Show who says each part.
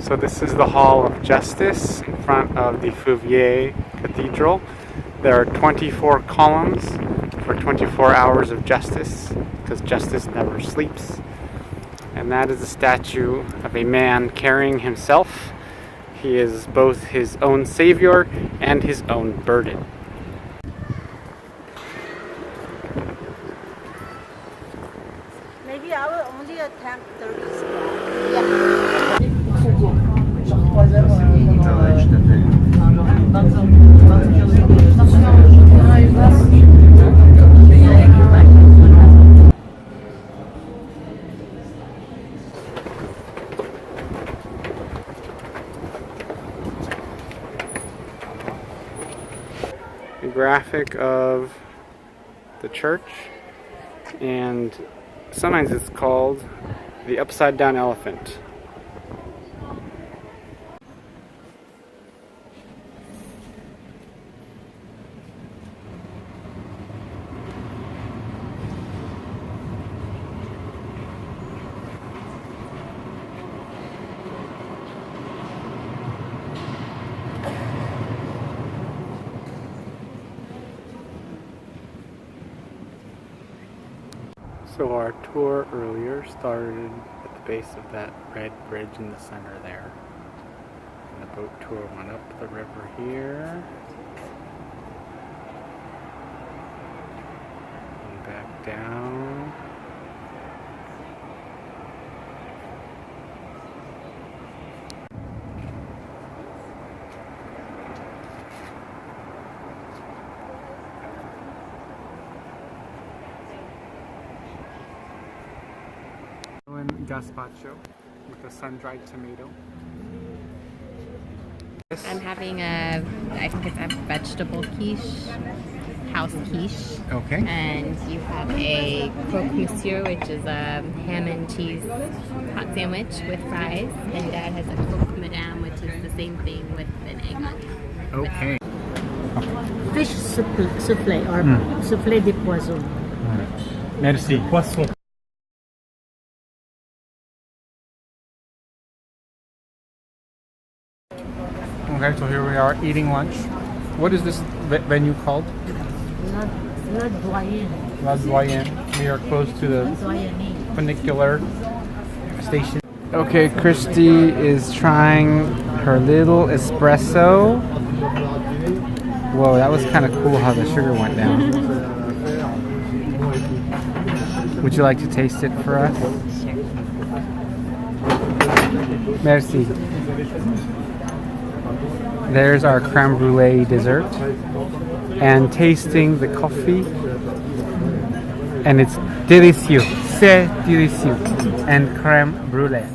Speaker 1: So this is the Hall of Justice in front of the Fourviere Cathedral. There are 24 columns for 24 hours of justice, because justice never sleeps. And that is a statue of a man carrying himself. He is both his own savior and his own burden.
Speaker 2: Maybe I will only attempt 30 squats. Yeah.
Speaker 1: A graphic of the church, and sometimes it's called the upside down elephant. So our tour earlier started at the base of that red bridge in the center there. And the boat tour went up the river here. And back down. Gazpacho with a sun-dried tomato.
Speaker 3: I'm having I think it's a vegetable quiche, house quiche.
Speaker 1: Okay.
Speaker 3: And you have a croque monsieur, which is a ham and cheese hot sandwich with fries. And Dad has a croque madame, which is the same thing with an egg on top.
Speaker 1: Okay.
Speaker 2: Fish souffle or souffle de poisson.
Speaker 1: Merci. Poisson. Okay, so here we are eating lunch. What is this venue called?
Speaker 2: La Doyenne.
Speaker 1: La Doyenne. We are close to the funicular station. Okay, Christy is trying her little espresso. Whoa, that was kind of cool how the sugar went down. Would you like to taste it for us? Sure. Merci. There's our crème brûlée dessert, and tasting the coffee, and it's délicieux, c'est délicieux, and crème brûlée.